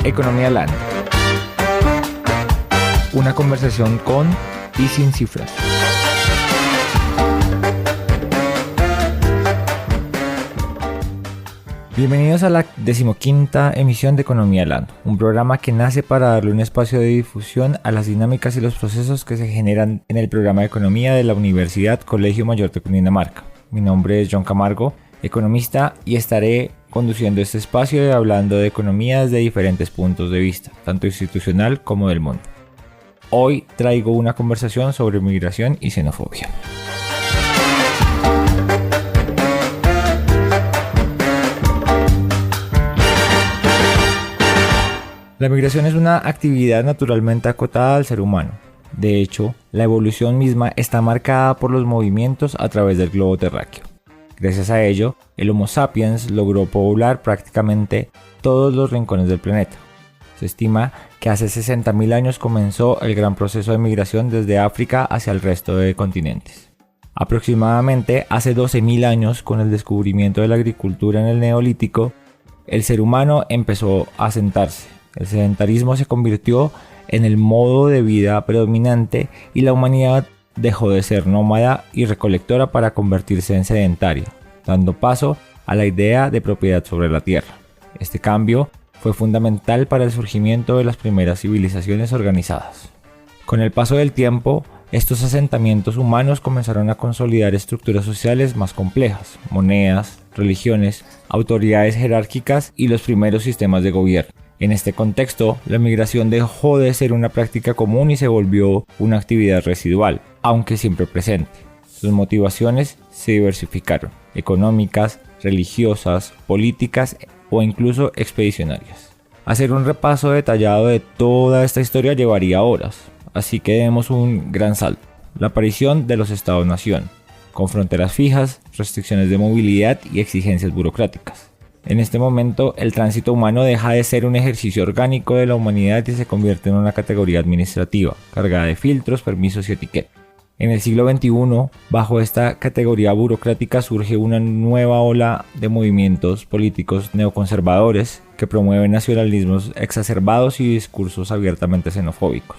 Economía Land. Una conversación con y sin cifras. Bienvenidos a la 15ª emisión de Economía Land, un programa que nace para darle un espacio de difusión a las dinámicas y los procesos que se generan en el programa de Economía de la Universidad Colegio Mayor de Cundinamarca. Mi nombre es John Camargo, economista, y estaré conduciendo este espacio y hablando de economía desde diferentes puntos de vista, tanto institucional como del mundo. Hoy traigo una conversación sobre migración y xenofobia. La migración es una actividad naturalmente acotada al ser humano. De hecho, la evolución misma está marcada por los movimientos a través del globo terráqueo. Gracias a ello, el Homo sapiens logró poblar prácticamente todos los rincones del planeta. Se estima que hace 60.000 años comenzó el gran proceso de migración desde África hacia el resto de continentes. Aproximadamente hace 12.000 años, con el descubrimiento de la agricultura en el Neolítico, el ser humano empezó a asentarse. El sedentarismo se convirtió en el modo de vida predominante y la humanidad dejó de ser nómada y recolectora para convertirse en sedentaria, dando paso a la idea de propiedad sobre la tierra. Este cambio fue fundamental para el surgimiento de las primeras civilizaciones organizadas. Con el paso del tiempo, estos asentamientos humanos comenzaron a consolidar estructuras sociales más complejas, monedas, religiones, autoridades jerárquicas y los primeros sistemas de gobierno. En este contexto, la migración dejó de ser una práctica común y se volvió una actividad residual, aunque siempre presente. Sus motivaciones se diversificaron: económicas, religiosas, políticas o incluso expedicionarias. Hacer un repaso detallado de toda esta historia llevaría horas, así que demos un gran salto: la aparición de los Estados-nación, con fronteras fijas, restricciones de movilidad y exigencias burocráticas. En este momento, el tránsito humano deja de ser un ejercicio orgánico de la humanidad y se convierte en una categoría administrativa, cargada de filtros, permisos y etiquetas. En el siglo XXI, bajo esta categoría burocrática surge una nueva ola de movimientos políticos neoconservadores que promueven nacionalismos exacerbados y discursos abiertamente xenofóbicos.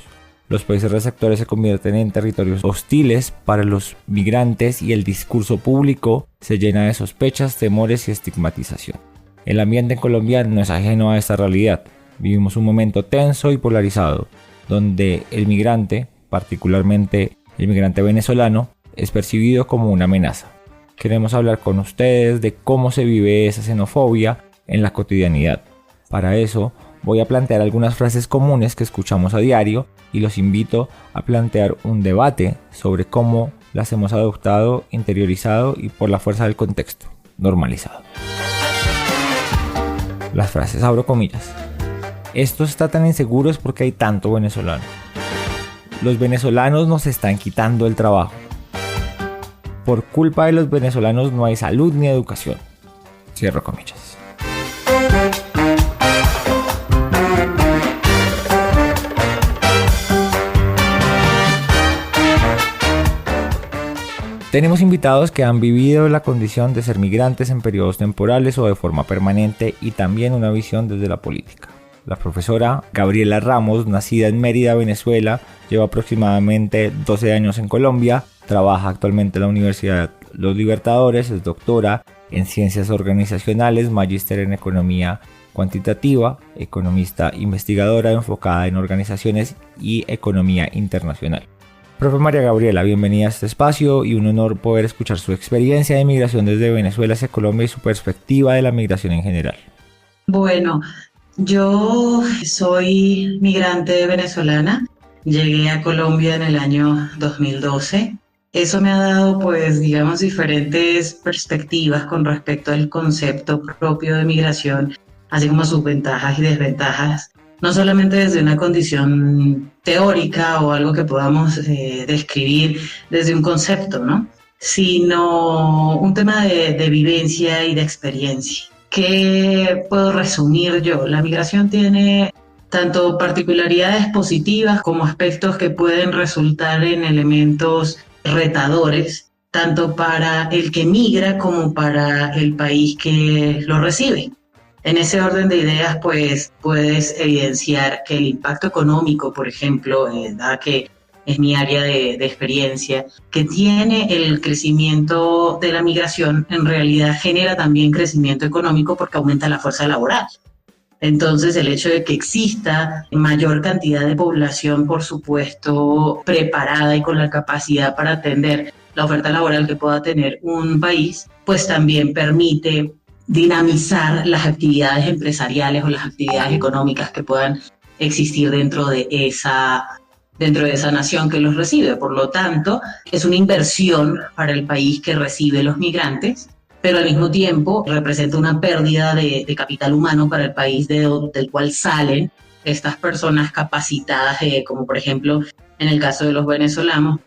Los países receptores se convierten en territorios hostiles para los migrantes y el discurso público se llena de sospechas, temores y estigmatización. El ambiente en Colombia no es ajeno a esta realidad. Vivimos un momento tenso y polarizado, donde el migrante, particularmente el migrante venezolano, es percibido como una amenaza. Queremos hablar con ustedes de cómo se vive esa xenofobia en la cotidianidad. Para eso, voy a plantear algunas frases comunes que escuchamos a diario y los invito a plantear un debate sobre cómo las hemos adoptado, interiorizado y, por la fuerza del contexto, normalizado. Las frases, abro comillas: esto está tan inseguro es porque hay tanto venezolano. Los venezolanos nos están quitando el trabajo. Por culpa de los venezolanos no hay salud ni educación. Cierro comillas. Tenemos invitados que han vivido la condición de ser migrantes en periodos temporales o de forma permanente y también una visión desde la política. La profesora Gabriela Ramos, nacida en Mérida, Venezuela, lleva aproximadamente 12 años en Colombia, trabaja actualmente en la Universidad Los Libertadores, es doctora en Ciencias Organizacionales, magíster en Economía Cuantitativa, economista investigadora enfocada en organizaciones y economía internacional. Profe María Gabriela, bienvenida a este espacio y un honor poder escuchar su experiencia de migración desde Venezuela hacia Colombia y su perspectiva de la migración en general. Bueno, yo soy migrante venezolana, llegué a Colombia en el año 2012. Eso me ha dado, pues, digamos, diferentes perspectivas con respecto al concepto propio de migración, así como sus ventajas y desventajas. No solamente desde una condición teórica o algo que podamos describir desde un concepto, ¿no? Sino un tema de vivencia y de experiencia. ¿Qué puedo resumir yo? La migración tiene tanto particularidades positivas como aspectos que pueden resultar en elementos retadores, tanto para el que migra como para el país que lo recibe. En ese orden de ideas, pues puedes evidenciar que el impacto económico, por ejemplo, dada que es mi área de experiencia, que tiene el crecimiento de la migración, en realidad genera también crecimiento económico porque aumenta la fuerza laboral. Entonces, el hecho de que exista mayor cantidad de población, por supuesto, preparada y con la capacidad para atender la oferta laboral que pueda tener un país, pues también permite dinamizar las actividades empresariales o las actividades económicas que puedan existir dentro de esa nación que los recibe. Por lo tanto, es una inversión para el país que recibe los migrantes, pero al mismo tiempo representa una pérdida de capital humano para el país del cual salen estas personas capacitadas, como por ejemplo en el caso de los venezolanos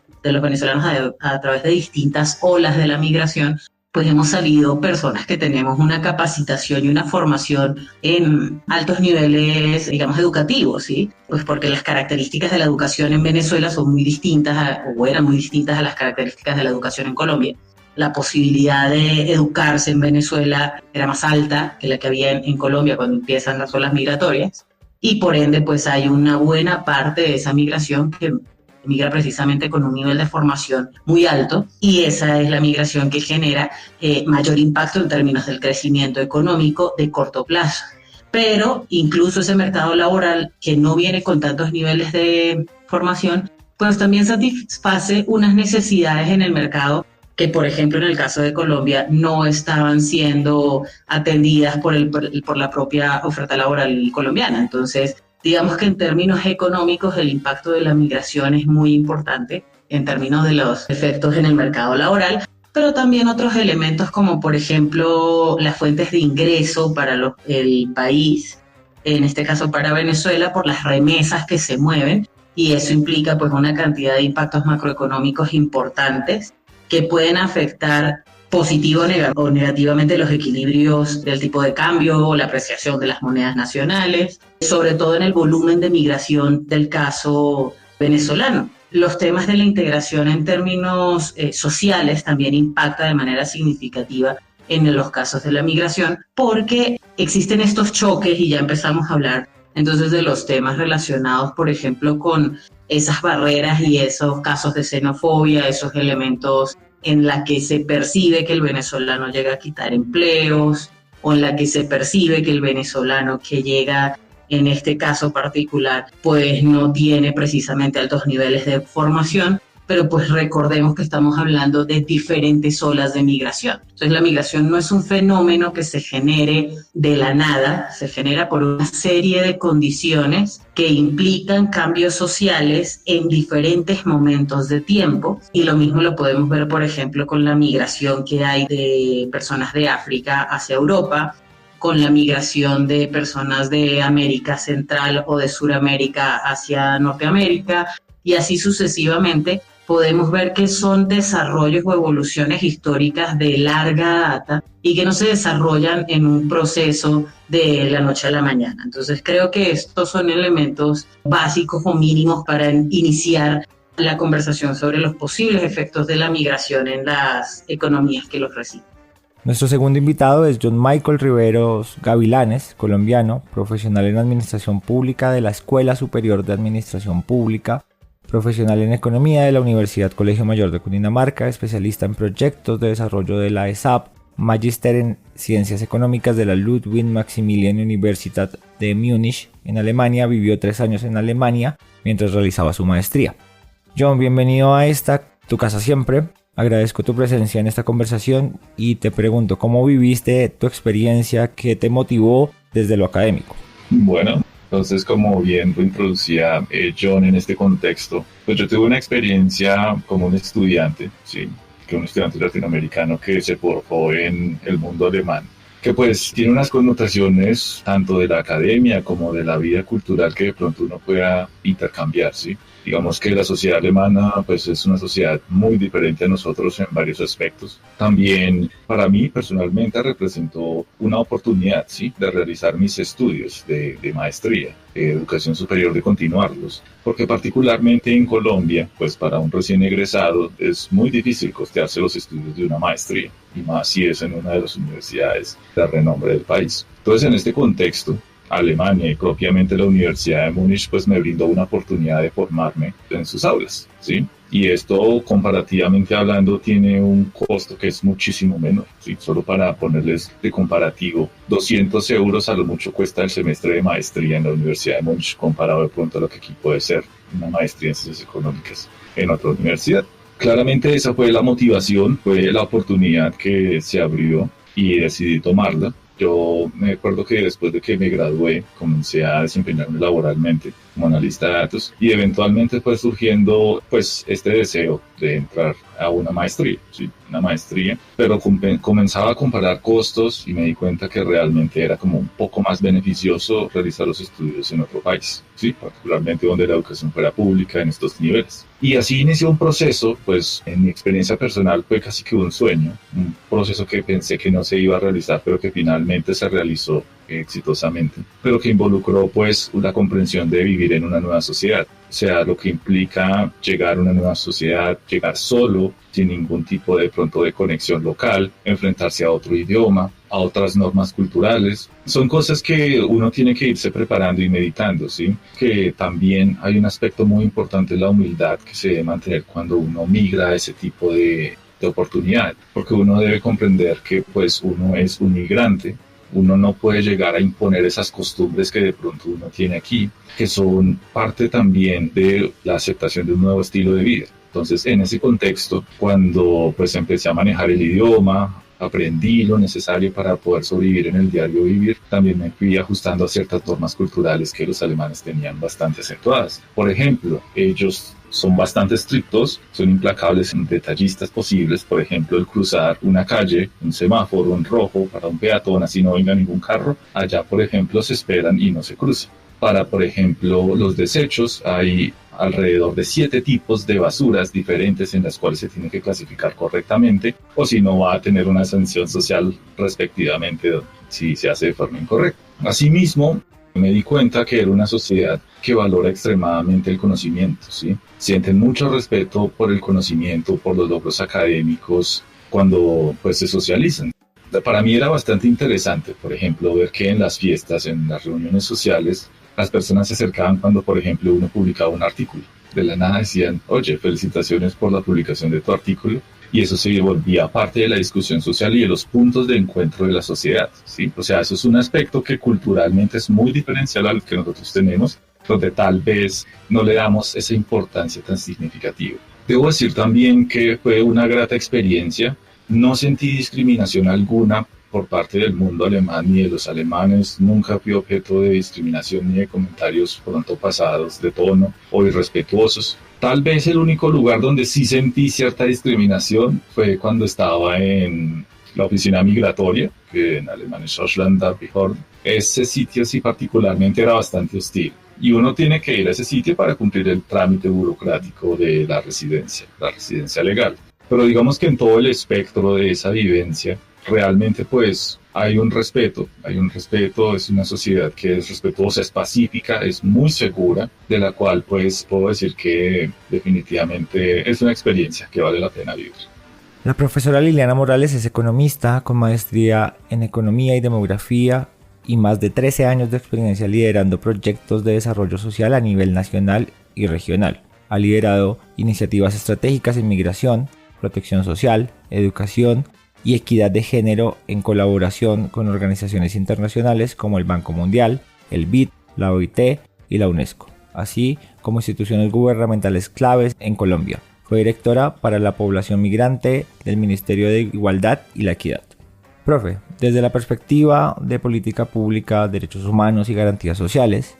a través de distintas olas de la migración, pues hemos salido personas que tenemos una capacitación y una formación en altos niveles, digamos, educativos, ¿sí? Pues porque las características de la educación en Venezuela son muy distintas, o eran muy distintas a las características de la educación en Colombia. La posibilidad de educarse en Venezuela era más alta que la que había en Colombia cuando empiezan las olas migratorias, y por ende, pues hay una buena parte de esa migración que migra precisamente con un nivel de formación muy alto, y esa es la migración que genera mayor impacto en términos del crecimiento económico de corto plazo. Pero incluso ese mercado laboral que no viene con tantos niveles de formación, pues también satisface unas necesidades en el mercado que, por ejemplo, en el caso de Colombia, no estaban siendo atendidas por la propia oferta laboral colombiana. Entonces, digamos que en términos económicos el impacto de la migración es muy importante en términos de los efectos en el mercado laboral, pero también otros elementos como por ejemplo las fuentes de ingreso para el país, en este caso para Venezuela, por las remesas que se mueven, y eso implica pues una cantidad de impactos macroeconómicos importantes que pueden afectar positivo o negativamente los equilibrios del tipo de cambio o la apreciación de las monedas nacionales, sobre todo en el volumen de migración del caso venezolano. Los temas de la integración en términos sociales también impacta de manera significativa en los casos de la migración, porque existen estos choques y ya empezamos a hablar entonces de los temas relacionados, por ejemplo, con esas barreras y esos casos de xenofobia, esos elementos en la que se percibe que el venezolano llega a quitar empleos, o en la que se percibe que el venezolano que llega, en este caso particular, pues no tiene precisamente altos niveles de formación, pero pues recordemos que estamos hablando de diferentes olas de migración. Entonces la migración no es un fenómeno que se genere de la nada, se genera por una serie de condiciones que implican cambios sociales en diferentes momentos de tiempo, y lo mismo lo podemos ver, por ejemplo, con la migración que hay de personas de África hacia Europa, con la migración de personas de América Central o de Suramérica hacia Norteamérica, y así sucesivamente. Podemos ver que son desarrollos o evoluciones históricas de larga data y que no se desarrollan en un proceso de la noche a la mañana. Entonces creo que estos son elementos básicos o mínimos para iniciar la conversación sobre los posibles efectos de la migración en las economías que los reciben. Nuestro segundo invitado es John Michael Riveros Gavilanes, colombiano, profesional en Administración Pública de la Escuela Superior de Administración Pública, profesional en Economía de la Universidad Colegio Mayor de Cundinamarca, especialista en proyectos de desarrollo de la ESAP, magíster en Ciencias Económicas de la Ludwig Maximilian Universität de Múnich en Alemania. Vivió 3 años en Alemania mientras realizaba su maestría. John, bienvenido a tu casa siempre. Agradezco tu presencia en esta conversación y te pregunto, ¿cómo viviste tu experiencia? ¿Qué te motivó desde lo académico? Bueno, entonces, como bien lo introducía John en este contexto, pues yo tuve una experiencia como un estudiante, sí, que un estudiante latinoamericano que se forjó en el mundo alemán, que pues tiene unas connotaciones tanto de la academia como de la vida cultural que de pronto uno pueda intercambiar, ¿sí? Digamos que la sociedad alemana pues es una sociedad muy diferente a nosotros en varios aspectos. También para mí personalmente representó una oportunidad, ¿sí?, de realizar mis estudios de maestría, de educación superior, de continuarlos. Porque particularmente en Colombia, pues para un recién egresado es muy difícil costearse los estudios de una maestría. y más si es en una de las universidades de renombre del país. Entonces, en este contexto, Alemania y propiamente la Universidad de Múnich pues me brindó una oportunidad de formarme en sus aulas, ¿sí? Y esto, comparativamente hablando, tiene un costo que es muchísimo menor, ¿sí? Solo para ponerles de comparativo, 200 euros a lo mucho cuesta el semestre de maestría en la Universidad de Múnich, comparado de pronto a lo que aquí puede ser una maestría en ciencias económicas en otra universidad. Claramente esa fue la motivación, fue la oportunidad que se abrió y decidí tomarla. Yo me acuerdo que después de que me gradué, comencé a desempeñarme laboralmente como analista de datos y eventualmente fue surgiendo pues este deseo de entrar a una maestría, ¿sí? Una maestría, pero comenzaba a comparar costos y me di cuenta que realmente era como un poco más beneficioso realizar los estudios en otro país, ¿sí? Particularmente donde la educación fuera pública en estos niveles. Y así inició un proceso, pues en mi experiencia personal fue casi que un sueño, un proceso que pensé que no se iba a realizar, pero que finalmente se realizó exitosamente, pero que involucró pues la comprensión de vivir en una nueva sociedad, o sea, lo que implica llegar a una nueva sociedad, llegar solo, sin ningún tipo de pronto de conexión local, enfrentarse a otro idioma, a otras normas culturales. Son cosas que uno tiene que irse preparando y meditando, ¿sí? Que también hay un aspecto muy importante, la humildad que se debe mantener cuando uno migra a ese tipo de oportunidad, porque uno debe comprender que pues uno es un migrante. Uno no puede llegar a imponer esas costumbres que de pronto uno tiene aquí, que son parte también de la aceptación de un nuevo estilo de vida. Entonces, en ese contexto, cuando pues empecé a manejar el idioma, aprendí lo necesario para poder sobrevivir en el diario vivir, también me fui ajustando a ciertas normas culturales que los alemanes tenían bastante acentuadas. Por ejemplo, ellos son bastante estrictos, son implacables en detallistas posibles, por ejemplo, el cruzar una calle, un semáforo en rojo para un peatón, así no venga ningún carro, allá, por ejemplo, se esperan y no se cruzan. Para, por ejemplo, los desechos, hay alrededor de 7 tipos de basuras diferentes en las cuales se tiene que clasificar correctamente, o si no va a tener una sanción social respectivamente si se hace de forma incorrecta. Asimismo, me di cuenta que era una sociedad que valora extremadamente el conocimiento, ¿sí? Sienten mucho respeto por el conocimiento, por los logros académicos cuando pues se socializan. Para mí era bastante interesante, por ejemplo, ver que en las fiestas, en las reuniones sociales, las personas se acercaban cuando, por ejemplo, uno publicaba un artículo. De la nada decían, oye, felicitaciones por la publicación de tu artículo. Y eso se volvía parte de la discusión social y de los puntos de encuentro de la sociedad, ¿sí? O sea, eso es un aspecto que culturalmente es muy diferencial al que nosotros tenemos, donde tal vez no le damos esa importancia tan significativa. Debo decir también que fue una grata experiencia. No sentí discriminación alguna por parte del mundo alemán ni de los alemanes. Nunca fui objeto de discriminación ni de comentarios pronto pasados de tono o irrespetuosos. Tal vez el único lugar donde sí sentí cierta discriminación fue cuando estaba en la oficina migratoria, que en alemán es Ausländarbehörde. Ese sitio sí particularmente era bastante hostil. Y uno tiene que ir a ese sitio para cumplir el trámite burocrático de la residencia legal. Pero digamos que en todo el espectro de esa vivencia, realmente pues hay un respeto, es una sociedad que es respetuosa, es pacífica, es muy segura, de la cual pues puedo decir que definitivamente es una experiencia que vale la pena vivir. La profesora Liliana Morales es economista con maestría en economía y demografía y más de 13 años de experiencia liderando proyectos de desarrollo social a nivel nacional y regional. Ha liderado iniciativas estratégicas en migración, protección social, educación y equidad de género en colaboración con organizaciones internacionales como el Banco Mundial, el BID, la OIT y la UNESCO, así como instituciones gubernamentales claves en Colombia. Fue directora para la población migrante del Ministerio de Igualdad y la Equidad. Profe, desde la perspectiva de política pública, derechos humanos y garantías sociales,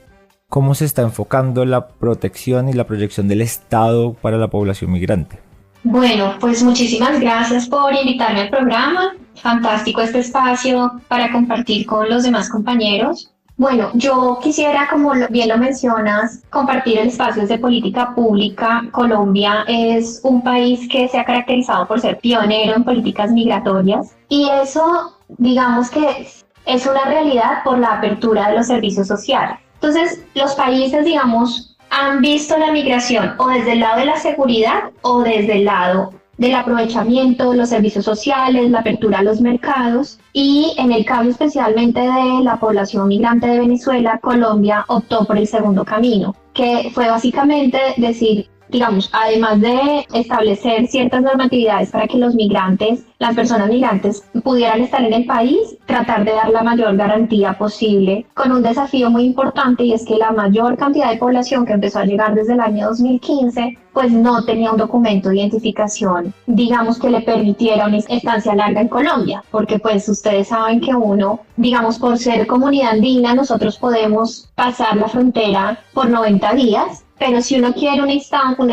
¿cómo se está enfocando la protección y la proyección del Estado para la población migrante? Bueno, pues muchísimas gracias por invitarme al programa. Fantástico este espacio para compartir con los demás compañeros. Bueno, yo quisiera, como bien lo mencionas, compartir el espacio de política pública. Colombia es un país que se ha caracterizado por ser pionero en políticas migratorias y eso, digamos que es una realidad por la apertura de los servicios sociales. Entonces, los países, digamos, han visto la migración o desde el lado de la seguridad o desde el lado del aprovechamiento, los servicios sociales, la apertura a los mercados y en el caso especialmente de la población migrante de Venezuela, Colombia optó por el segundo camino, que fue básicamente decir, digamos, además de establecer ciertas normatividades para que los migrantes, las personas migrantes pudieran estar en el país, tratar de dar la mayor garantía posible, con un desafío muy importante y es que la mayor cantidad de población que empezó a llegar desde el año 2015, pues no tenía un documento de identificación, digamos, que le permitiera una estancia larga en Colombia, porque pues ustedes saben que uno, digamos, por ser comunidad andina, nosotros podemos pasar la frontera por 90 días, pero si uno quiere una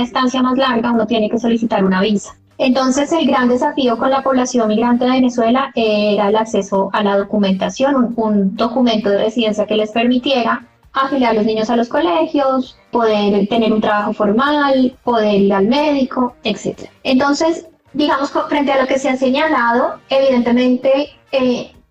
estancia más larga, uno tiene que solicitar una visa. Entonces, el gran desafío con la población migrante de Venezuela era el acceso a la documentación, un documento de residencia que les permitiera afiliar a los niños a los colegios, poder tener un trabajo formal, poder ir al médico, etc. Entonces, digamos, frente a lo que se ha señalado, evidentemente,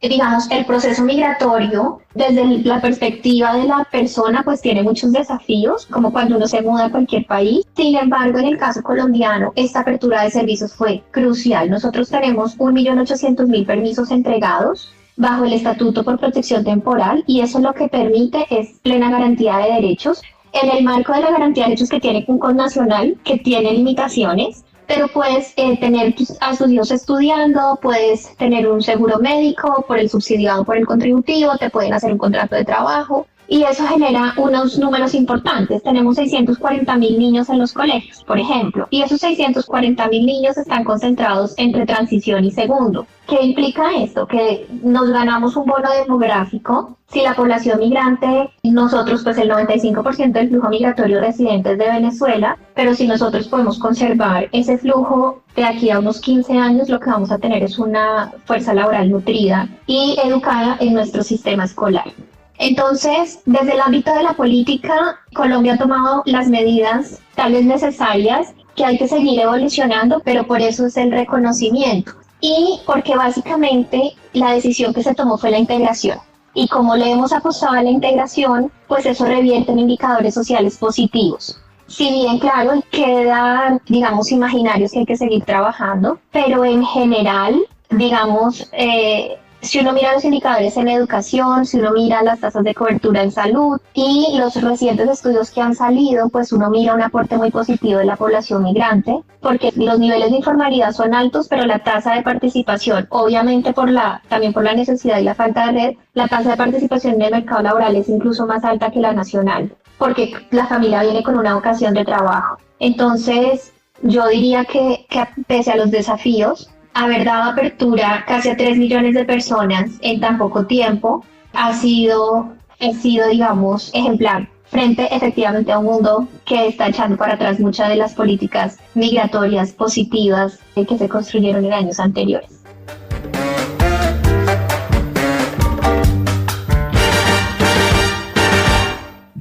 digamos, el proceso migratorio, desde la perspectiva de la persona, pues tiene muchos desafíos, como cuando uno se muda a cualquier país. Sin embargo, en el caso colombiano, esta apertura de servicios fue crucial. Nosotros tenemos 1.800.000 permisos entregados bajo el Estatuto por Protección Temporal y eso lo que permite es plena garantía de derechos. En el marco de la garantía de derechos que tiene un connacional, que tiene limitaciones, pero puedes tener a tus hijos estudiando, puedes tener un seguro médico por el subsidiado, por el contributivo, te pueden hacer un contrato de trabajo y eso genera unos números importantes. Tenemos 640.000 niños en los colegios, por ejemplo, y esos 640.000 niños están concentrados entre transición y segundo. ¿Qué implica esto? Que nos ganamos un bono demográfico. Si la población migrante, nosotros pues el 95% del flujo migratorio residentes de Venezuela, pero si nosotros podemos conservar ese flujo de aquí a unos 15 años, lo que vamos a tener es una fuerza laboral nutrida y educada en nuestro sistema escolar. Entonces, desde el ámbito de la política, Colombia ha tomado las medidas tal vez necesarias que hay que seguir evolucionando, pero por eso es el reconocimiento. Y porque básicamente la decisión que se tomó fue la integración. Y como le hemos apostado a la integración, pues eso revierte en indicadores sociales positivos. Si bien, claro, quedan, digamos, imaginarios que hay que seguir trabajando, pero en general, digamos, si uno mira los indicadores en educación, si uno mira las tasas de cobertura en salud y los recientes estudios que han salido, pues uno mira un aporte muy positivo de la población migrante, porque los niveles de informalidad son altos, pero la tasa de participación, obviamente también por la necesidad y la falta de red, la tasa de participación en el mercado laboral es incluso más alta que la nacional, porque la familia viene con una vocación de trabajo. Entonces, yo diría que pese a los desafíos, haber dado apertura casi a 3 millones de personas en tan poco tiempo ha sido, digamos, ejemplar frente efectivamente a un mundo que está echando para atrás muchas de las políticas migratorias positivas que se construyeron en años anteriores.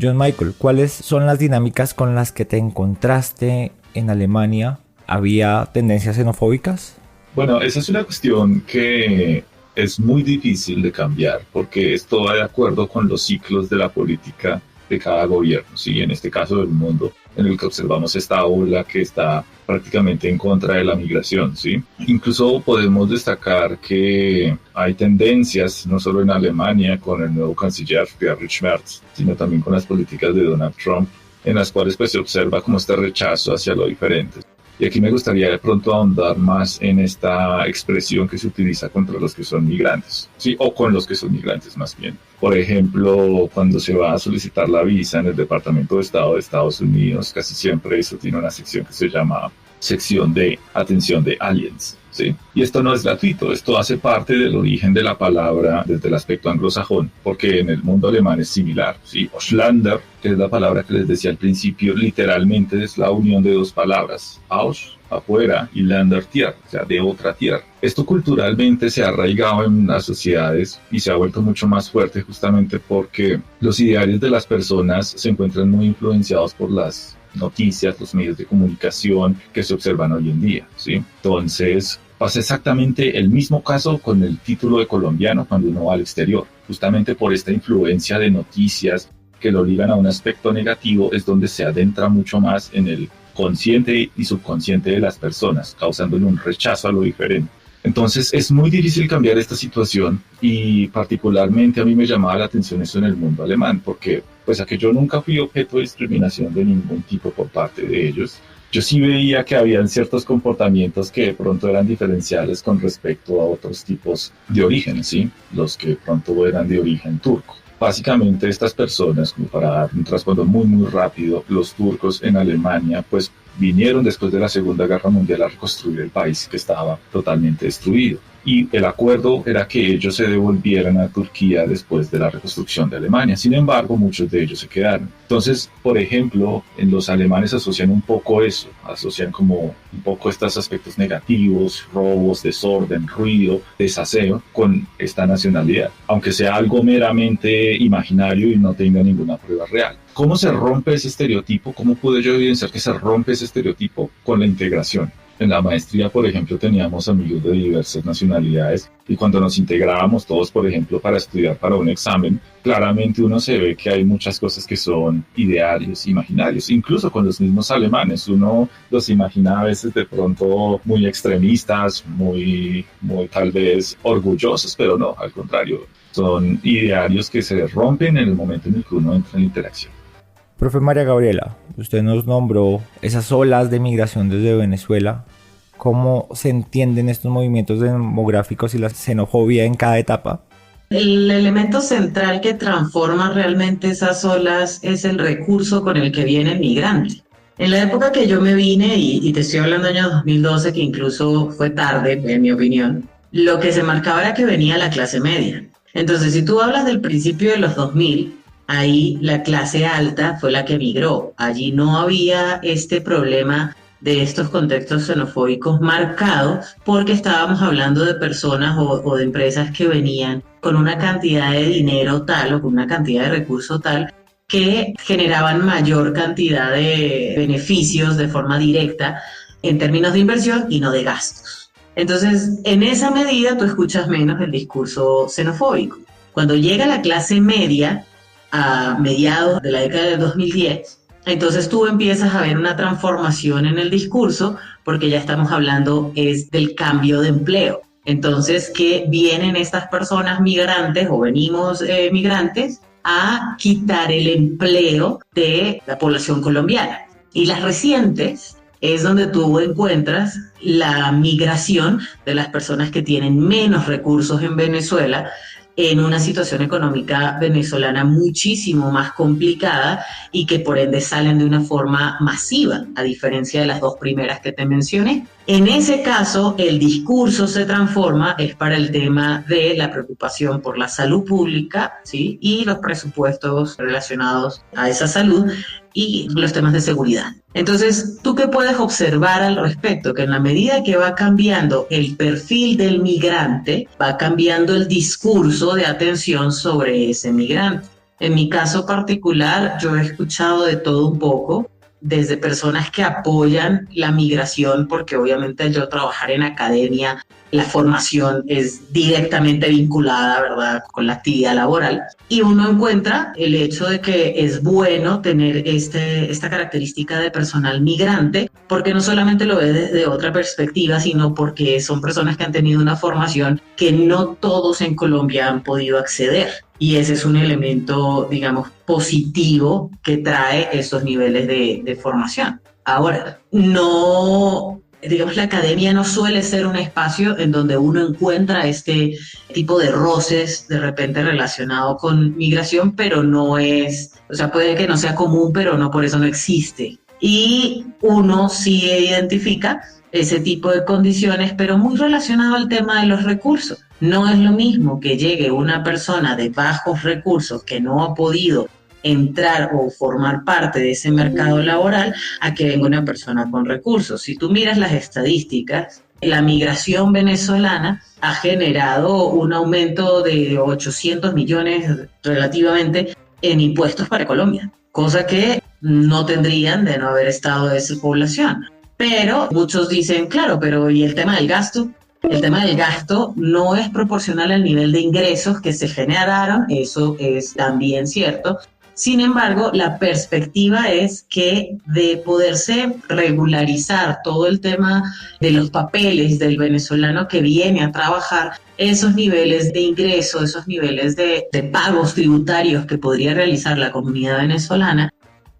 John Michael, ¿cuáles son las dinámicas con las que te encontraste en Alemania? ¿Había tendencias xenofóbicas? Bueno, esa es una cuestión que es muy difícil de cambiar porque esto va de acuerdo con los ciclos de la política de cada gobierno, ¿sí? En este caso del mundo en el que observamos esta ola que está prácticamente en contra de la migración, ¿sí? Incluso podemos destacar que hay tendencias, no solo en Alemania con el nuevo canciller Friedrich Merz, sino también con las políticas de Donald Trump, en las cuales pues se observa como este rechazo hacia lo diferente. Y aquí me gustaría de pronto ahondar más en esta expresión que se utiliza contra los que son migrantes, ¿sí? O con los que son migrantes más bien. Por ejemplo, cuando se va a solicitar la visa en el Departamento de Estado de Estados Unidos, casi siempre eso tiene una sección que se llama sección de atención de aliens, ¿sí? Y esto no es gratuito, esto hace parte del origen de la palabra desde el aspecto anglosajón, porque en el mundo alemán es similar, ¿sí? Ausländer, que es la palabra que les decía al principio, literalmente es la unión de dos palabras, aus, afuera, y Länder, tierra, o sea, de otra tierra. Esto culturalmente se ha arraigado en las sociedades y se ha vuelto mucho más fuerte justamente porque los ideales de las personas se encuentran muy influenciados por las noticias, los medios de comunicación que se observan hoy en día, ¿sí? Entonces, pasa exactamente el mismo caso con el título de colombiano cuando uno va al exterior. Justamente por esta influencia de noticias que lo ligan a un aspecto negativo es donde se adentra mucho más en el consciente y subconsciente de las personas, causándole un rechazo a lo diferente. Entonces es muy difícil cambiar esta situación y particularmente a mí me llamaba la atención eso en el mundo alemán, porque pues a que yo nunca fui objeto de discriminación de ningún tipo por parte de ellos, yo sí veía que habían ciertos comportamientos que de pronto eran diferenciales con respecto a otros tipos de origen, ¿sí? Los que de pronto eran de origen turco. Básicamente estas personas, como para dar un trasfondo muy rápido, los turcos en Alemania pues vinieron después de la Segunda Guerra Mundial a reconstruir el país que estaba totalmente destruido. Y el acuerdo era que ellos se devolvieran a Turquía después de la reconstrucción de Alemania. Sin embargo, muchos de ellos se quedaron. Entonces, por ejemplo, en los alemanes asocian un poco eso, asocian como un poco estos aspectos negativos, robos, desorden, ruido, desaseo, con esta nacionalidad, aunque sea algo meramente imaginario y no tenga ninguna prueba real. ¿Cómo se rompe ese estereotipo? ¿Cómo pude yo evidenciar que se rompe ese estereotipo? Con la integración. En la maestría, por ejemplo, teníamos amigos de diversas nacionalidades y cuando nos integrábamos todos, por ejemplo, para estudiar para un examen, claramente uno se ve que hay muchas cosas que son idearios, imaginarios, incluso con los mismos alemanes. Uno los imagina a veces de pronto muy extremistas, muy tal vez orgullosos, pero no, al contrario, son idearios que se rompen en el momento en el que uno entra en interacción. Profe María Gabriela, usted nos nombró esas olas de migración desde Venezuela. ¿Cómo se entienden estos movimientos demográficos y la xenofobia en cada etapa? El elemento central que transforma realmente esas olas es el recurso con el que viene el migrante. En la época que yo me vine, y te estoy hablando del año 2012, que incluso fue tarde, en mi opinión, lo que se marcaba era que venía la clase media. Entonces, si tú hablas del principio de los 2000, ahí la clase alta fue la que migró. Allí no había este problema de estos contextos xenofóbicos marcados porque estábamos hablando de personas o de empresas que venían con una cantidad de dinero tal o con una cantidad de recursos tal que generaban mayor cantidad de beneficios de forma directa en términos de inversión y no de gastos. Entonces, en esa medida tú escuchas menos el discurso xenofóbico. Cuando llega la clase media, a mediados de la década del 2010, entonces tú empiezas a ver una transformación en el discurso porque ya estamos hablando es del cambio de empleo. Entonces, que vienen estas personas migrantes o venimos migrantes a quitar el empleo de la población colombiana. Y las recientes es donde tú encuentras la migración de las personas que tienen menos recursos en Venezuela en una situación económica venezolana muchísimo más complicada y que por ende salen de una forma masiva, a diferencia de las dos primeras que te mencioné. En ese caso, el discurso se transforma, es para el tema de la preocupación por la salud pública, ¿sí? Y los presupuestos relacionados a esa salud y los temas de seguridad. Entonces, ¿tú qué puedes observar al respecto? Que en la medida que va cambiando el perfil del migrante, va cambiando el discurso de atención sobre ese migrante. En mi caso particular, yo he escuchado de todo un poco, desde personas que apoyan la migración, porque obviamente yo trabajar en academia, la formación es directamente vinculada, ¿verdad?, con la actividad laboral. Y uno encuentra el hecho de que es bueno tener esta característica de personal migrante, porque no solamente lo ve desde otra perspectiva, sino porque son personas que han tenido una formación que no todos en Colombia han podido acceder. Y ese es un elemento, digamos, positivo que trae estos niveles de formación. Ahora, la academia no suele ser un espacio en donde uno encuentra este tipo de roces de repente relacionado con migración, pero no es, puede que no sea común, pero no por eso no existe. Y uno sí identifica ese tipo de condiciones, pero muy relacionado al tema de los recursos. No es lo mismo que llegue una persona de bajos recursos que no ha podido entrar o formar parte de ese mercado laboral a que venga una persona con recursos. Si tú miras las estadísticas, la migración venezolana ha generado un aumento de 800 millones relativamente en impuestos para Colombia, cosa que no tendrían de no haber estado esa población. Pero muchos dicen, claro, pero ¿y el tema del gasto? El tema del gasto no es proporcional al nivel de ingresos que se generaron, eso es también cierto, Sin embargo, la perspectiva es que de poderse regularizar todo el tema de los papeles del venezolano que viene a trabajar, esos niveles de ingreso, esos niveles de pagos tributarios que podría realizar la comunidad venezolana,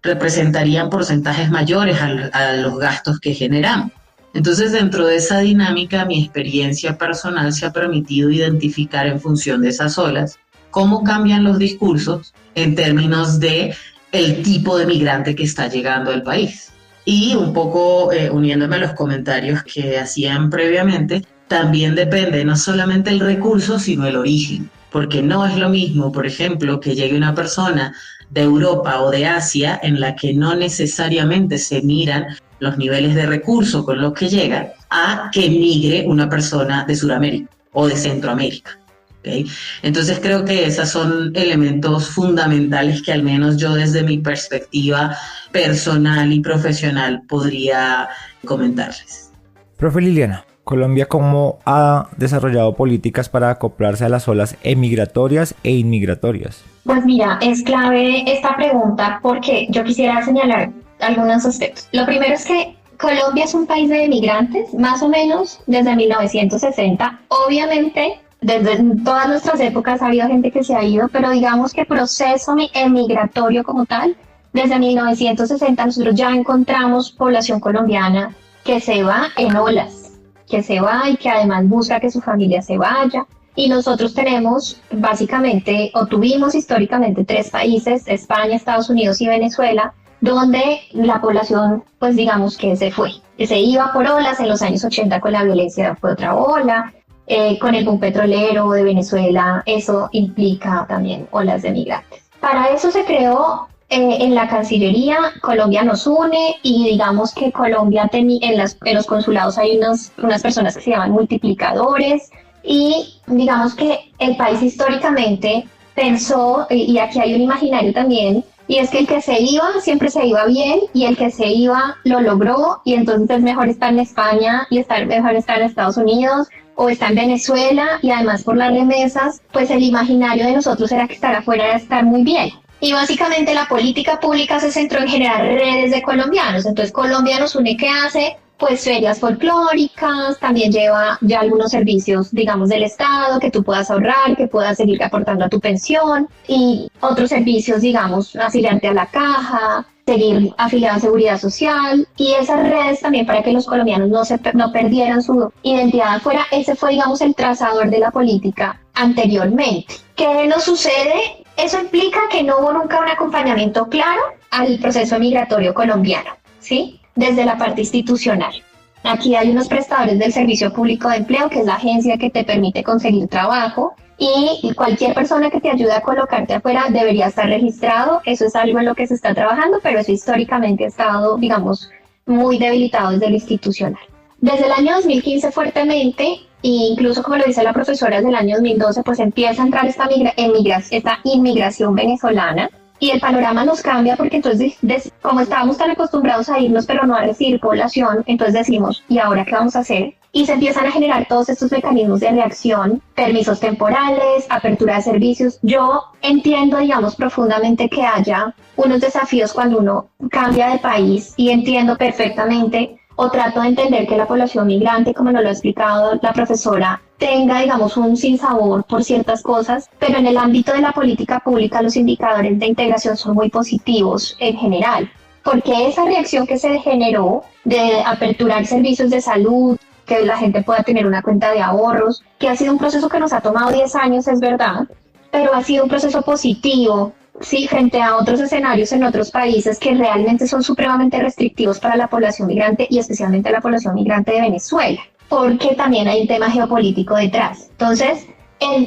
representarían porcentajes mayores a los gastos que generamos. Entonces, dentro de esa dinámica, mi experiencia personal se ha permitido identificar en función de esas olas cómo cambian los discursos en términos de el tipo de migrante que está llegando al país. Y un poco uniéndome a los comentarios que hacían previamente, también depende no solamente el recurso, sino el origen. Porque no es lo mismo, por ejemplo, que llegue una persona de Europa o de Asia en la que no necesariamente se miran los niveles de recursos con los que llega, a que migre una persona de Sudamérica o de Centroamérica. ¿Okay? Entonces creo que esos son elementos fundamentales que al menos yo desde mi perspectiva personal y profesional podría comentarles. Profe Liliana, Colombia, ¿cómo ha desarrollado políticas para acoplarse a las olas emigratorias e inmigratorias? Pues mira, es clave esta pregunta porque yo quisiera señalar algunos aspectos. Lo primero es que Colombia es un país de migrantes, más o menos desde 1960. Obviamente, desde todas nuestras épocas ha habido gente que se ha ido, pero digamos que el proceso emigratorio como tal, desde 1960 nosotros ya encontramos población colombiana que se va en olas, que se va y que además busca que su familia se vaya. Y nosotros tenemos básicamente, o tuvimos históricamente 3 países, España, Estados Unidos y Venezuela, donde la población, pues digamos que se fue, que se iba por olas. En los años 80 con la violencia fue otra ola, con el boom petrolero de Venezuela, eso implica también olas de migrantes. Para eso se creó en la Cancillería, Colombia nos une, y digamos que Colombia en los consulados hay unas personas que se llaman multiplicadores, y digamos que el país históricamente pensó, y aquí hay un imaginario también, y es que el que se iba siempre se iba bien, y el que se iba lo logró, y entonces es mejor estar en España y mejor estar en Estados Unidos o estar en Venezuela, y además por las remesas, pues el imaginario de nosotros era que estar afuera era estar muy bien. Y básicamente la política pública se centró en generar redes de colombianos. Entonces Colombia nos une, ¿qué hace? Pues ferias folclóricas, también lleva ya algunos servicios, digamos, del Estado, que tú puedas ahorrar, que puedas seguir aportando a tu pensión, y otros servicios, digamos, afiliarte a la caja, seguir afiliado a Seguridad Social, y esas redes también para que los colombianos no perdieran su identidad afuera. Ese fue, digamos, el trazador de la política anteriormente. ¿Qué nos sucede? Eso implica que no hubo nunca un acompañamiento claro al proceso migratorio colombiano, ¿sí? Desde la parte institucional. Aquí hay unos prestadores del Servicio Público de Empleo, que es la agencia que te permite conseguir trabajo, y cualquier persona que te ayude a colocarte afuera debería estar registrado. Eso es algo en lo que se está trabajando, pero eso históricamente ha estado, digamos, muy debilitado desde lo institucional. Desde el año 2015 fuertemente, e incluso como lo dice la profesora, desde el año 2012, pues empieza a entrar esta inmigración venezolana, y el panorama nos cambia porque entonces, como estábamos tan acostumbrados a irnos pero no a recibir población, entonces decimos, ¿y ahora qué vamos a hacer? Y se empiezan a generar todos estos mecanismos de reacción, permisos temporales, apertura de servicios. Yo entiendo, digamos, profundamente que haya unos desafíos cuando uno cambia de país, y entiendo perfectamente, o trato de entender, que la población migrante, como nos lo ha explicado la profesora, tenga, digamos, un sinsabor por ciertas cosas, pero en el ámbito de la política pública los indicadores de integración son muy positivos en general, porque esa reacción que se generó de aperturar servicios de salud, que la gente pueda tener una cuenta de ahorros, que ha sido un proceso que nos ha tomado 10 años, es verdad, pero ha sido un proceso positivo, sí, frente a otros escenarios en otros países que realmente son supremamente restrictivos para la población migrante, y especialmente la población migrante de Venezuela, porque también hay un tema geopolítico detrás. Entonces,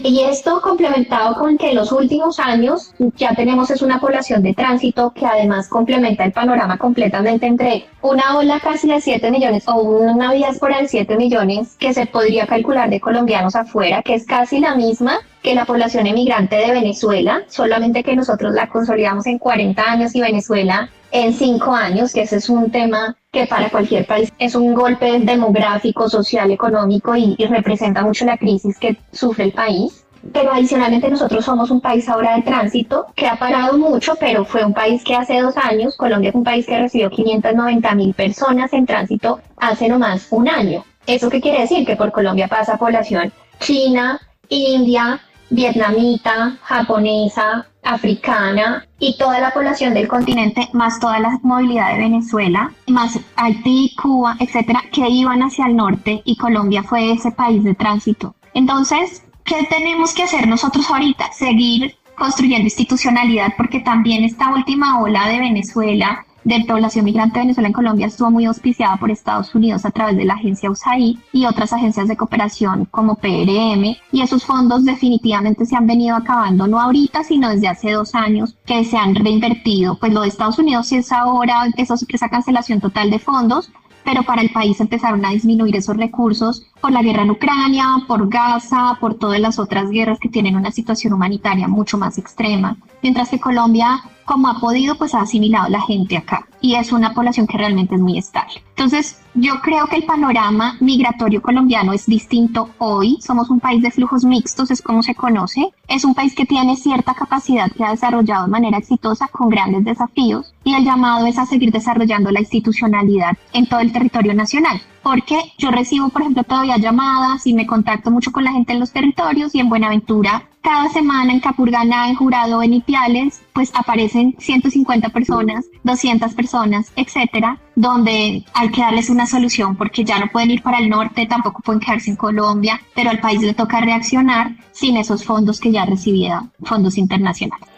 y esto complementado con que en los últimos años ya tenemos una población de tránsito que además complementa el panorama completamente, entre una ola casi de 7 millones o una diáspora de 7 millones que se podría calcular de colombianos afuera, que es casi la misma que la población emigrante de Venezuela, solamente que nosotros la consolidamos en 40 años y Venezuela en 5 años, que ese es un tema que para cualquier país es un golpe demográfico, social, económico, y representa mucho la crisis que sufre el país. pero adicionalmente nosotros somos un país ahora de tránsito que ha parado mucho, pero fue un país que hace 2 años, Colombia es un país que recibió 590.000 personas en tránsito hace nomás un año. ¿Eso qué quiere decir? Que por Colombia pasa población china, india, vietnamita, japonesa, africana y toda la población del continente, más toda la movilidad de Venezuela, más Haití, Cuba, etcétera, que iban hacia el norte y Colombia fue ese país de tránsito. Entonces, ¿qué tenemos que hacer nosotros ahorita? Seguir construyendo institucionalidad, porque también esta última ola de Venezuela, de población migrante de Venezuela en Colombia, estuvo muy auspiciada por Estados Unidos a través de la agencia USAID y otras agencias de cooperación como PRM, y esos fondos definitivamente se han venido acabando, no ahorita, sino desde hace 2 años que se han reinvertido. Pues lo de Estados Unidos sí es ahora esa cancelación total de fondos, pero para el país empezaron a disminuir esos recursos por la guerra en Ucrania, por Gaza, por todas las otras guerras que tienen una situación humanitaria mucho más extrema. Mientras que Colombia, como ha podido, pues ha asimilado la gente acá y es una población que realmente es muy estable. Entonces, yo creo que el panorama migratorio colombiano es distinto hoy. Somos un país de flujos mixtos, es como se conoce. Es un país que tiene cierta capacidad, que ha desarrollado de manera exitosa con grandes desafíos, y el llamado es a seguir desarrollando la institucionalidad en todo el territorio nacional. Porque yo recibo, por ejemplo, todavía llamadas y me contacto mucho con la gente en los territorios, y en Buenaventura cada semana, en Capurganá, en Jurado, en Ipiales, pues aparecen 150 personas, 200 personas, etcétera, donde hay que darles una solución porque ya no pueden ir para el norte, tampoco pueden quedarse en Colombia, pero al país le toca reaccionar sin esos fondos que ya recibía, fondos internacionales.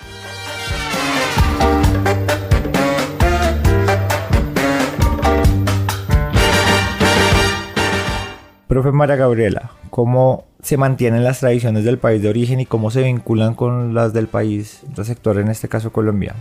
Profe María Gabriela, ¿cómo se mantienen las tradiciones del país de origen y cómo se vinculan con las del país, del sector, en este caso Colombia?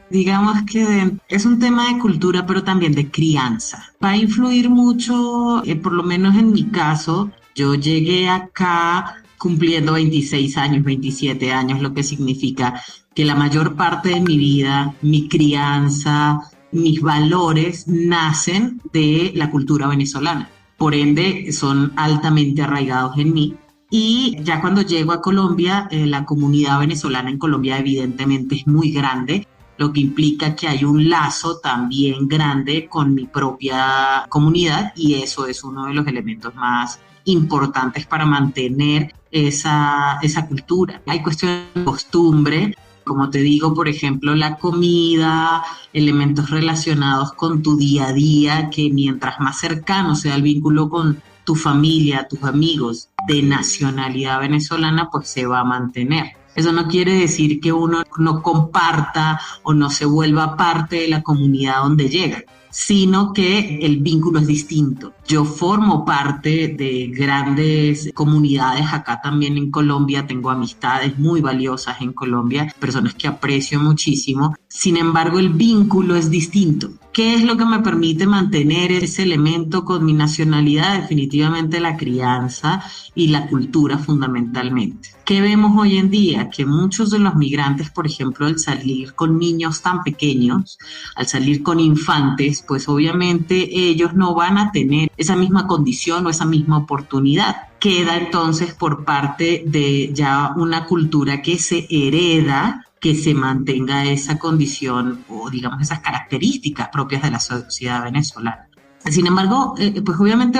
Digamos que es un tema de cultura, pero también de crianza. Va a influir mucho, por lo menos en mi caso, yo llegué acá cumpliendo 26 años, 27 años, lo que significa que la mayor parte de mi vida, mi crianza, mis valores nacen de la cultura venezolana. Por ende, son altamente arraigados en mí. Y ya cuando llego a Colombia, la comunidad venezolana en Colombia evidentemente es muy grande, lo que implica que hay un lazo también grande con mi propia comunidad, y eso es uno de los elementos más importantes para mantener esa cultura. Hay cuestiones de costumbre, como te digo, por ejemplo, la comida, elementos relacionados con tu día a día, que mientras más cercano sea el vínculo con tu familia, tus amigos de nacionalidad venezolana, pues se va a mantener. Eso no quiere decir que uno no comparta o no se vuelva parte de la comunidad donde llega, sino que el vínculo es distinto. Yo formo parte de grandes comunidades acá también en Colombia, tengo amistades muy valiosas en Colombia, personas que aprecio muchísimo. Sin embargo, el vínculo es distinto. ¿Qué es lo que me permite mantener ese elemento con mi nacionalidad? Definitivamente la crianza y la cultura fundamentalmente. ¿Qué vemos hoy en día? Que muchos de los migrantes, por ejemplo, al salir con niños tan pequeños, al salir con infantes, pues obviamente ellos no van a tener esa misma condición o esa misma oportunidad. Queda entonces por parte de ya una cultura que se hereda, que se mantenga esa condición o digamos esas características propias de la sociedad venezolana. Sin embargo, pues obviamente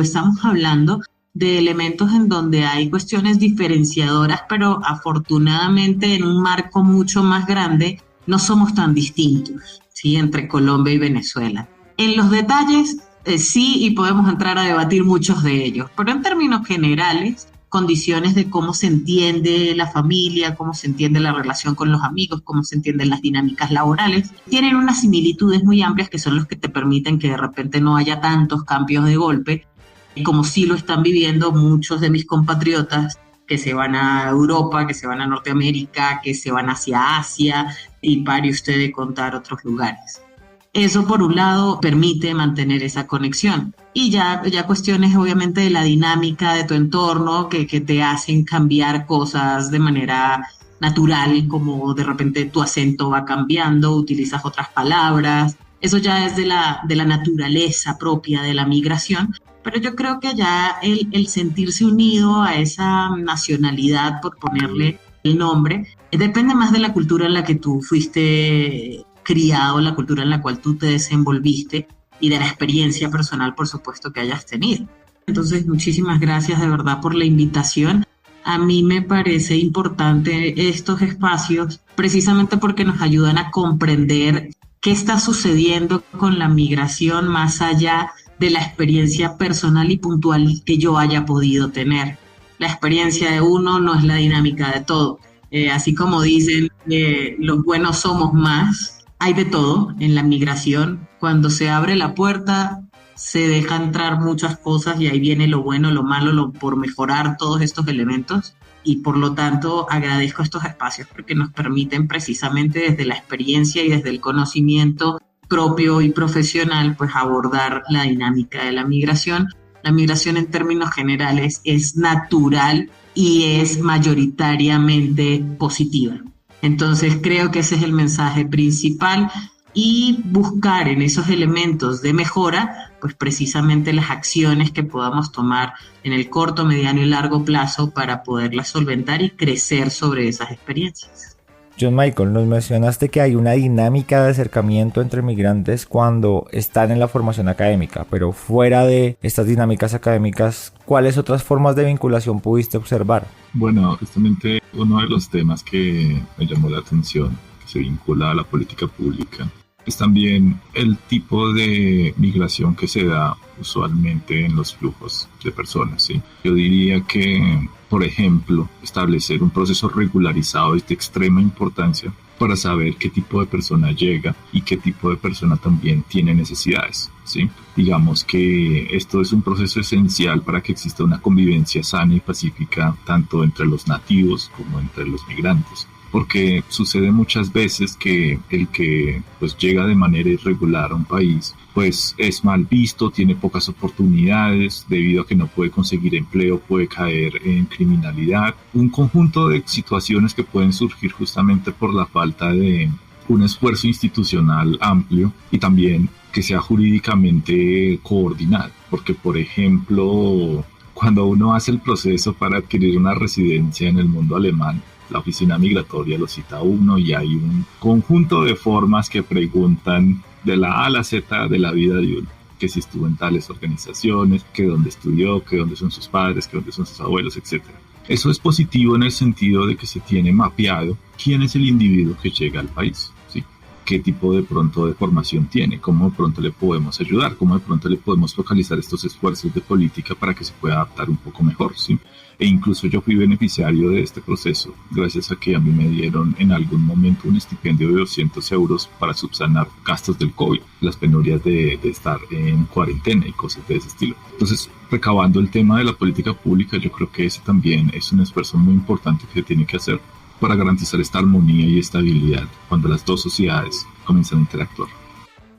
estamos hablando de elementos en donde hay cuestiones diferenciadoras, pero afortunadamente en un marco mucho más grande no somos tan distintos, ¿sí?, entre Colombia y Venezuela. En los detalles sí, y podemos entrar a debatir muchos de ellos, pero en términos generales, condiciones de cómo se entiende la familia, cómo se entiende la relación con los amigos, cómo se entienden las dinámicas laborales, tienen unas similitudes muy amplias que son los que te permiten que de repente no haya tantos cambios de golpe, como sí lo están viviendo muchos de mis compatriotas que se van a Europa, que se van a Norteamérica, que se van hacia Asia, y pare usted de contar otros lugares. Eso, por un lado, permite mantener esa conexión. Y ya cuestiones, obviamente, de la dinámica de tu entorno que te hacen cambiar cosas de manera natural, como de repente tu acento va cambiando, utilizas otras palabras. Eso ya es de la naturaleza propia de la migración, pero yo creo que ya el sentirse unido a esa nacionalidad, por ponerle el nombre, depende más de la cultura en la que tú fuiste criado, la cultura en la cual tú te desenvolviste y de la experiencia personal, por supuesto, que hayas tenido. Entonces, muchísimas gracias de verdad por la invitación. A mí me parece importante estos espacios precisamente porque nos ayudan a comprender qué está sucediendo con la migración más allá de la experiencia personal y puntual que yo haya podido tener. La experiencia de uno no es la dinámica de todo. Así como dicen, los buenos somos más, hay de todo en la migración. Cuando se abre la puerta, se deja entrar muchas cosas y ahí viene lo bueno, lo malo, por mejorar todos estos elementos. Y por lo tanto agradezco estos espacios porque nos permiten precisamente desde la experiencia y desde el conocimiento propio y profesional pues abordar la dinámica de la migración. La migración en términos generales es natural y es mayoritariamente positiva. Entonces creo que ese es el mensaje principal y buscar en esos elementos de mejora pues precisamente las acciones que podamos tomar en el corto, mediano y largo plazo para poderlas solventar y crecer sobre esas experiencias. John Michael, nos mencionaste que hay una dinámica de acercamiento entre migrantes cuando están en la formación académica, pero fuera de estas dinámicas académicas, ¿cuáles otras formas de vinculación pudiste observar? Bueno, justamente uno de los temas que me llamó la atención, que se vincula a la política pública, es también el tipo de migración que se da usualmente en los flujos de personas, ¿sí? Yo diría que, por ejemplo, establecer un proceso regularizado es de extrema importancia para saber qué tipo de persona llega y qué tipo de persona también tiene necesidades, ¿sí? Digamos que esto es un proceso esencial para que exista una convivencia sana y pacífica tanto entre los nativos como entre los migrantes. Porque sucede muchas veces que el que pues llega de manera irregular a un país pues es mal visto, tiene pocas oportunidades, debido a que no puede conseguir empleo, puede caer en criminalidad. Un conjunto de situaciones que pueden surgir justamente por la falta de un esfuerzo institucional amplio y también que sea jurídicamente coordinado. Porque, por ejemplo, cuando uno hace el proceso para adquirir una residencia en el mundo alemán, la oficina migratoria lo cita a uno y hay un conjunto de formas que preguntan de la A a la Z de la vida de uno, que si estuvo en tales organizaciones, que dónde estudió, que dónde son sus padres, que dónde son sus abuelos, etc. Eso es positivo en el sentido de que se tiene mapeado quién es el individuo que llega al país, ¿sí? Qué tipo de pronto de formación tiene, cómo de pronto le podemos ayudar, cómo de pronto le podemos focalizar estos esfuerzos de política para que se pueda adaptar un poco mejor, ¿sí? E incluso yo fui beneficiario de este proceso gracias a que a mí me dieron en algún momento un estipendio de 200 euros para subsanar gastos del COVID, las penurias de estar en cuarentena y cosas de ese estilo. Entonces, recabando el tema de la política pública, yo creo que ese también es un esfuerzo muy importante que se tiene que hacer para garantizar esta armonía y estabilidad cuando las dos sociedades comienzan a interactuar.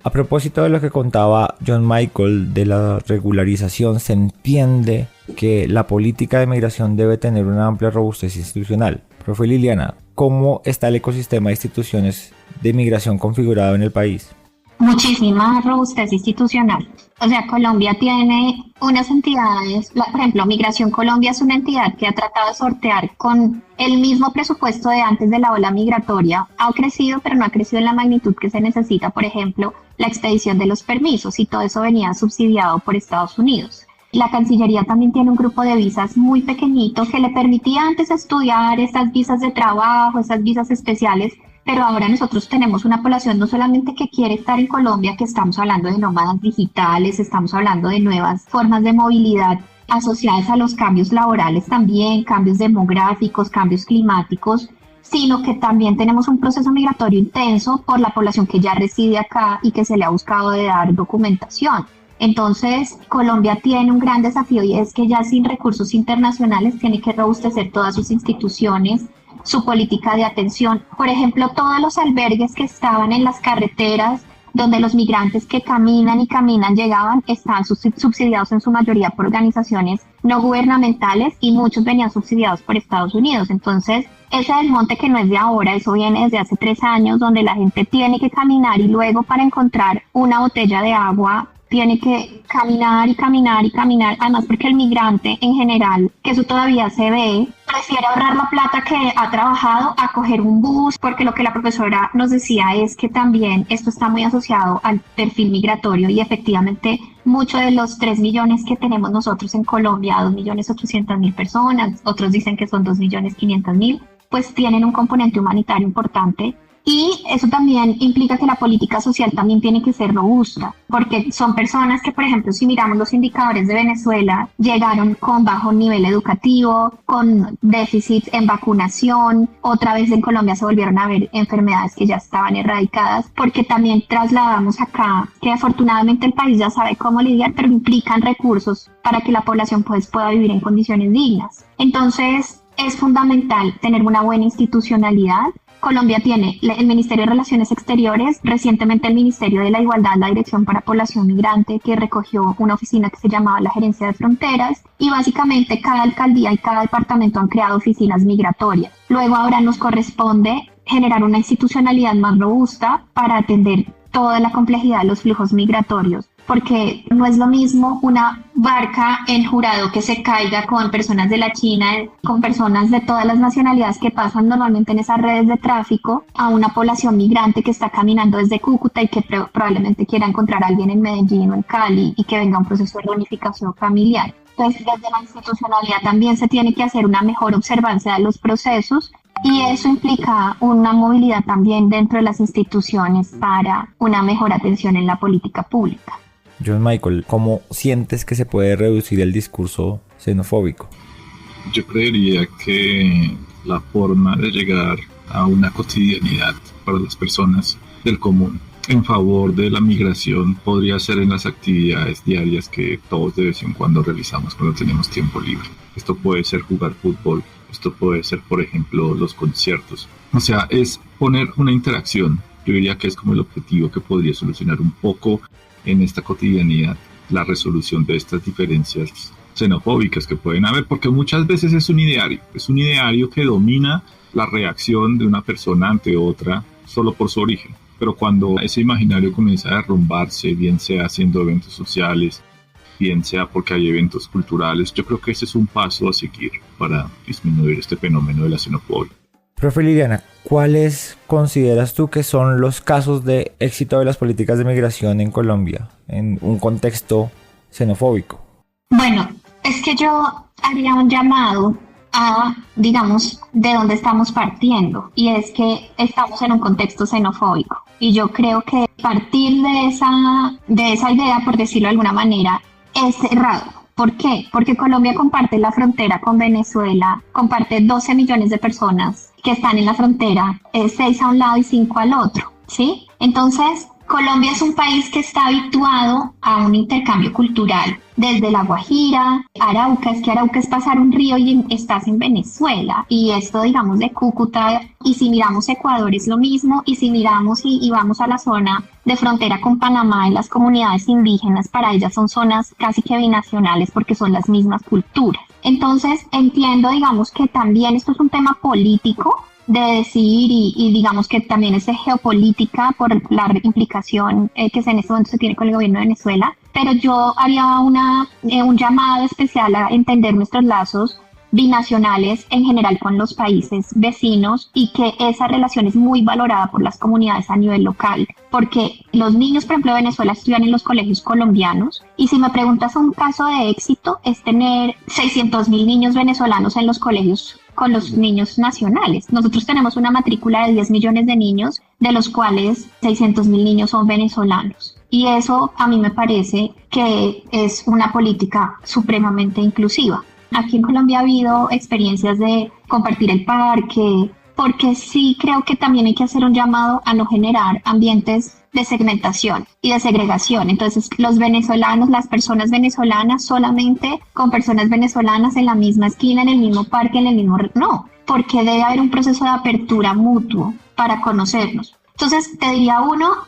A propósito de lo que contaba John Michael de la regularización, se entiende que la política de migración debe tener una amplia robustez institucional. Profe Liliana, ¿cómo está el ecosistema de instituciones de migración configurado en el país? Muchísima robustez institucional. O sea, Colombia tiene unas entidades, por ejemplo, Migración Colombia es una entidad que ha tratado de sortear con el mismo presupuesto de antes de la ola migratoria. Ha crecido, pero no ha crecido en la magnitud que se necesita, por ejemplo, la expedición de los permisos, y todo eso venía subsidiado por Estados Unidos. La Cancillería también tiene un grupo de visas muy pequeñito que le permitía antes estudiar estas visas de trabajo, estas visas especiales, pero ahora nosotros tenemos una población no solamente que quiere estar en Colombia, que estamos hablando de nómadas digitales, estamos hablando de nuevas formas de movilidad asociadas a los cambios laborales también, cambios demográficos, cambios climáticos, sino que también tenemos un proceso migratorio intenso por la población que ya reside acá y que se le ha buscado de dar documentación. Entonces, Colombia tiene un gran desafío y es que ya sin recursos internacionales tiene que robustecer todas sus instituciones, su política de atención. Por ejemplo, todos los albergues que estaban en las carreteras, donde los migrantes que caminan y caminan llegaban, están subsidiados en su mayoría por organizaciones no gubernamentales y muchos venían subsidiados por Estados Unidos. Entonces, ese desmonte que no es de ahora, eso viene desde hace 3 años, donde la gente tiene que caminar y luego para encontrar una botella de agua tiene que caminar y caminar y caminar, además porque el migrante en general, que eso todavía se ve, prefiere ahorrar la plata que ha trabajado a coger un bus, porque lo que la profesora nos decía es que también esto está muy asociado al perfil migratorio y efectivamente muchos de los 3 millones que tenemos nosotros en Colombia, 2.800.000 personas, otros dicen que son 2.500.000, pues tienen un componente humanitario importante. Y eso también implica que la política social también tiene que ser robusta, porque son personas que, por ejemplo, si miramos los indicadores de Venezuela, llegaron con bajo nivel educativo, con déficit en vacunación, otra vez en Colombia se volvieron a ver enfermedades que ya estaban erradicadas, porque también trasladamos acá, que afortunadamente el país ya sabe cómo lidiar, pero implican recursos para que la población pues pueda vivir en condiciones dignas. Entonces, es fundamental tener una buena institucionalidad. Colombia tiene el Ministerio de Relaciones Exteriores, recientemente el Ministerio de la Igualdad, la Dirección para Población Migrante, que recogió una oficina que se llamaba la Gerencia de Fronteras, y básicamente cada alcaldía y cada departamento han creado oficinas migratorias. Luego ahora nos corresponde generar una institucionalidad más robusta para atender toda la complejidad de los flujos migratorios, porque no es lo mismo una barca en Jurado que se caiga con personas de la China, con personas de todas las nacionalidades que pasan normalmente en esas redes de tráfico, a una población migrante que está caminando desde Cúcuta y que probablemente quiera encontrar a alguien en Medellín o en Cali y que venga un proceso de reunificación familiar. Entonces, desde la institucionalidad también se tiene que hacer una mejor observancia de los procesos, y eso implica una movilidad también dentro de las instituciones para una mejor atención en la política pública. John Michael, ¿cómo sientes que se puede reducir el discurso xenofóbico? Yo creería que la forma de llegar a una cotidianidad para las personas del común en favor de la migración podría ser en las actividades diarias que todos de vez en cuando realizamos cuando tenemos tiempo libre. Esto puede ser jugar fútbol, esto puede ser, por ejemplo, los conciertos. O sea, es poner una interacción. Yo diría que es como el objetivo que podría solucionar un poco en esta cotidianidad la resolución de estas diferencias xenofóbicas que pueden haber, porque muchas veces es un ideario que domina la reacción de una persona ante otra solo por su origen. Pero cuando ese imaginario comienza a derrumbarse, bien sea haciendo eventos sociales, bien sea porque hay eventos culturales, yo creo que ese es un paso a seguir para disminuir este fenómeno de la xenofobia. Profe Liliana, ¿cuáles consideras tú que son los casos de éxito de las políticas de migración en Colombia en un contexto xenofóbico? Bueno, es que yo haría un llamado a, digamos, de dónde estamos partiendo, y es que estamos en un contexto xenofóbico, y yo creo que partir de esa idea, por decirlo de alguna manera, es errado. ¿Por qué? Porque Colombia comparte la frontera con Venezuela, comparte 12 millones de personas que están en la frontera, 6 a un lado y 5 al otro, ¿sí? Entonces, Colombia es un país que está habituado a un intercambio cultural, desde La Guajira, Arauca, es que Arauca es pasar un río y estás en Venezuela, y esto, digamos, de Cúcuta, y si miramos Ecuador es lo mismo, y si miramos y vamos a la zona de frontera con Panamá, en las comunidades indígenas, para ellas son zonas casi que binacionales porque son las mismas culturas. Entonces, entiendo, digamos, que también esto es un tema político, de decidir y digamos que también es de geopolítica por la implicación que en este momento se tiene con el gobierno de Venezuela, pero yo haría un llamado especial a entender nuestros lazos binacionales en general con los países vecinos, y que esa relación es muy valorada por las comunidades a nivel local, porque los niños, por ejemplo, de Venezuela estudian en los colegios colombianos, y si me preguntas un caso de éxito es tener 600.000 niños venezolanos en los colegios con los niños nacionales. Nosotros tenemos una matrícula de 10 millones de niños, de los cuales 600.000 niños son venezolanos. Y eso a mí me parece que es una política supremamente inclusiva. Aquí en Colombia ha habido experiencias de compartir el parque, porque sí creo que también hay que hacer un llamado a no generar ambientes de segmentación y de segregación. Entonces, los venezolanos, las personas venezolanas, solamente con personas venezolanas en la misma esquina, en el mismo parque, en el mismo... No, porque debe haber un proceso de apertura mutuo para conocernos. Entonces, te diría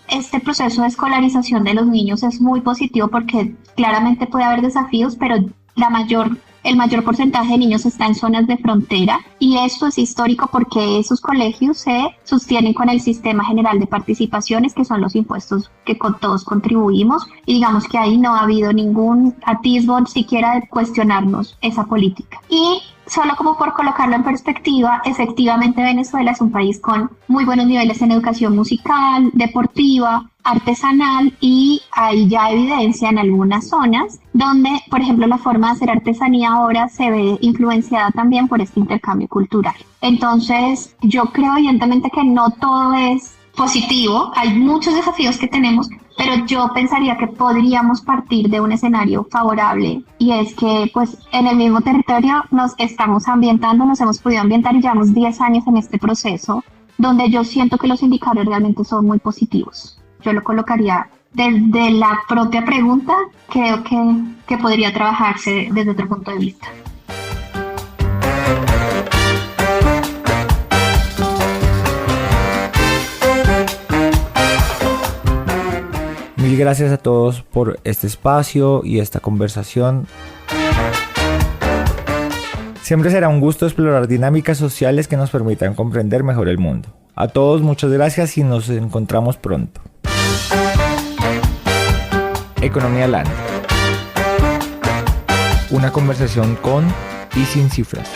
este proceso de escolarización de los niños es muy positivo porque claramente puede haber desafíos, pero la mayor el mayor porcentaje de niños está en zonas de frontera y esto es histórico porque esos colegios se sostienen con el sistema general de participaciones, que son los impuestos que todos contribuimos, y digamos que ahí no ha habido ningún atisbo siquiera de cuestionarnos esa política. Y solo como por colocarlo en perspectiva, efectivamente Venezuela es un país con muy buenos niveles en educación musical, deportiva, artesanal, y hay ya evidencia en algunas zonas donde, por ejemplo, la forma de hacer artesanía ahora se ve influenciada también por este intercambio cultural. Entonces, yo creo evidentemente que no todo es positivo, hay muchos desafíos que tenemos, pero yo pensaría que podríamos partir de un escenario favorable, y es que pues en el mismo territorio nos estamos ambientando, nos hemos podido ambientar y llevamos 10 años en este proceso, donde yo siento que los indicadores realmente son muy positivos. Yo lo colocaría desde la propia pregunta, creo que podría trabajarse desde otro punto de vista. Mil gracias a todos por este espacio y esta conversación. Siempre será un gusto explorar dinámicas sociales que nos permitan comprender mejor el mundo. A todos muchas gracias y nos encontramos pronto. Economía Land. Una conversación con y sin cifras.